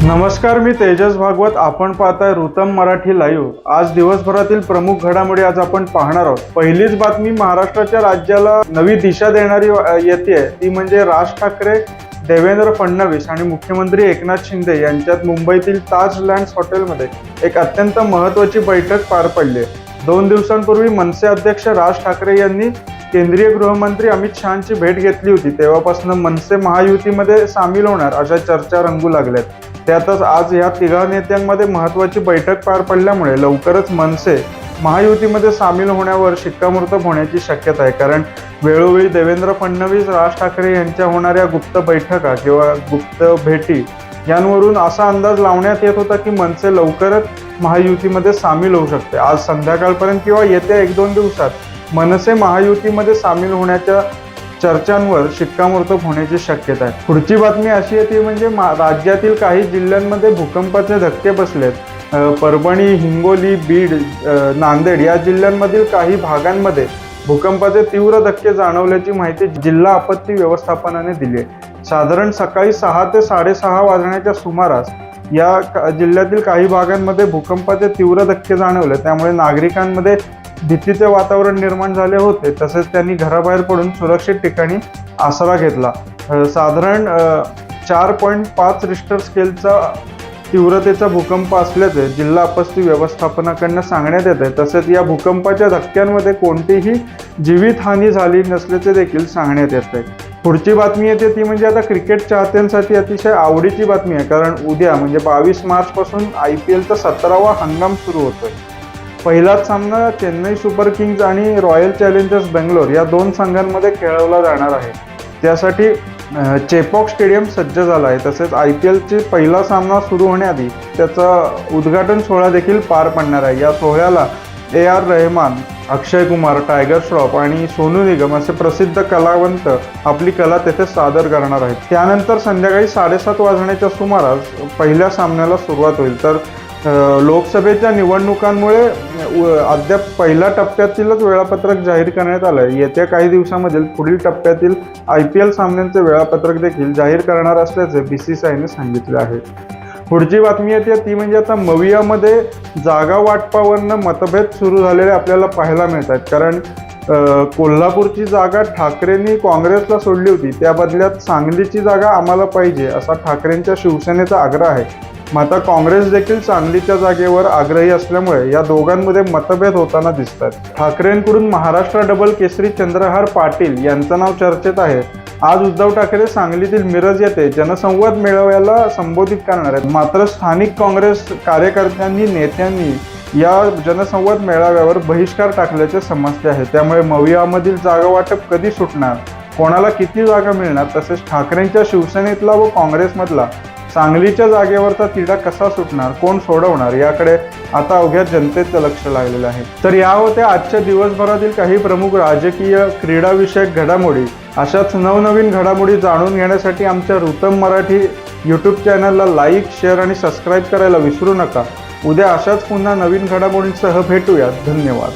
नमस्कार, मी तेजस भागवत. आपण पाहताय ऋतम मराठी लाईव्ह. आज दिवसभरातील प्रमुख घडामोडी आज आपण पाहणार आहोत. पहिलीच बातमी महाराष्ट्राच्या राज्याला नवी दिशा देणारी येते, ती म्हणजे राज ठाकरे, देवेंद्र फडणवीस आणि मुख्यमंत्री एकनाथ शिंदे यांच्यात मुंबईतील ताज लँड्स हॉटेलमध्ये एक अत्यंत महत्त्वाची बैठक पार पडली. 2 दिवसांपूर्वी मनसे अध्यक्ष राज ठाकरे यांनी केंद्रीय गृहमंत्री अमित शहांची भेट घेतली होती. तेव्हापासून मनसे महायुतीमध्ये सामील होणार अशा चर्चा रंगू लागल्यात. त्यातच आज या तिघा नेत्यांमध्ये महत्त्वाची बैठक पार पडल्यामुळे लवकरच मनसे महायुतीमध्ये सामील होण्यावर शिक्कामोर्तब होण्याची शक्यता आहे. कारण वेळोवेळी देवेंद्र फडणवीस, राज ठाकरे यांच्या होणाऱ्या गुप्त बैठका किंवा गुप्त भेटी यांवरून असा अंदाज लावण्यात येत होता की मनसे लवकरच महायुतीमध्ये सामील होऊ शकते. आज संध्याकाळपर्यंत किंवा येत्या 1-2 दिवसात मनसे महायुतीमध्ये सामील होण्याच्या चर्चांवर शिक्कामोर्तब होण्याची शक्यता आहे. पुढची बातमी अशी आहे ती म्हणजे राज्यातील काही जिल्ह्यांमध्ये भूकंपाचे धक्के बसलेत. परभणी, हिंगोली, बीड, नांदेड या जिल्ह्यांमधील काही भागांमध्ये भूकंपाचे तीव्र धक्के जाणवल्याची माहिती जिल्हा आपत्ती व्यवस्थापनाने दिली आहे. साधारण सकाळी 6 ते 6:30 वाजण्याच्या सुमारास या जिल्ह्यातील काही भागांमध्ये भूकंपाचे तीव्र धक्के जाणवले. त्यामुळे नागरिकांमध्ये भीतीचे वातावरण निर्माण झाले होते. तसेच त्यांनी घराबाहेर पडून सुरक्षित ठिकाणी आसरा घेतला. साधारण 4.5 रिश्टर स्केलचा तीव्रतेचा भूकंप असल्याचे जिल्हा आपत्ती व्यवस्थापनाकडून सांगण्यात येते. तसेच या भूकंपाच्या धक्क्यांमध्ये कोणतीही जीवितहानी झाली नसल्याचे देखील सांगण्यात येते. पुढची बातमी येते ती म्हणजे आता क्रिकेट चाहत्यांसाठी अतिशय आवडीची बातमी आहे. कारण उद्या म्हणजे 22 मार्च पासून IPLचा 17वा हंगाम सुरू होतोय. पहिलाच सामना चेन्नई सुपर किंग्ज आणि रॉयल चॅलेंजर्स बेंगलोर या 2 संघांमध्ये खेळवला जाणार आहे. त्यासाठी चेपॉक स्टेडियम सज्ज झाला आहे. तसेच IPLचे पहिला सामना सुरू होण्याआधी त्याचा उद्घाटन सोहळा देखील पार पडणार आहे. या सोहळ्याला AR रहमान, अक्षय कुमार, टायगर श्रॉफ आणि सोनू निगम असे प्रसिद्ध कलावंत आपली कला तेथे सादर करणार आहेत. त्यानंतर संध्याकाळी 7:30 वाजण्याच्या सुमारास पहिल्या सामन्याला सुरुवात होईल. तर लोकसभेच्या निवडणुकांमुळे अद्याप पहिल्या टप्प्यातीलच वेळापत्रक जाहीर करण्यात आलं आहे. येत्या काही दिवसांमधील पुढील टप्प्यातील IPL सामन्यांचे वेळापत्रक देखील जाहीर करणार असल्याचे BCCIने सांगितले आहे. पुढची बातमी येते ती म्हणजे आता मवियामध्ये जागा वाटपावरनं मतभेद सुरू झालेले आपल्याला पाहायला मिळतात. कारण कोल्हापूरची जागा ठाकरेंनी काँग्रेसला सोडली होती. त्या बदल्यात सांगलीची जागा आम्हाला पाहिजे असा ठाकरेंच्या शिवसेनेचा आग्रह आहे. मात्र काँग्रेस देखील सांगलीच्या जागेवर आग्रही असल्यामुळे या दोघांमध्ये मतभेद होताना दिसतात. ठाकरेंकडून महाराष्ट्र डबल केसरी चंद्रहार पाटील यांचं नाव चर्चेत आहे. आज उद्धव ठाकरे सांगलीतील मिरज येथे जनसंवाद मेळाव्याला संबोधित करणार आहेत. मात्र स्थानिक काँग्रेस कार्यकर्त्यांनी, नेत्यांनी या जनसंवाद मेळाव्यावर बहिष्कार टाकल्याचे समजते आहे. त्यामुळे मवियामधील जागा वाटप कधी सुटणार, कोणाला किती जागा मिळणार, तसेच ठाकरेंच्या शिवसेनेतला व काँग्रेसमधला सांगलीच्या जागेवरचा तिढा कसा सुटणार, कोण सोडवणार, याकडे आता अवघ्या जनतेचं लक्ष लागलेलं आहे. तर या होत्या आजच्या दिवसभरातील काही प्रमुख राजकीय, क्रीडाविषयक घडामोडी. अशाच नवनवीन घडामोडी जाणून घेण्यासाठी आमच्या ऋतम मराठी यूट्यूब चॅनलला लाईक, शेअर आणि सबस्क्राईब करायला विसरू नका. उद्या अशाच पुन्हा नवीन घडामोडींसह भेटूया. धन्यवाद.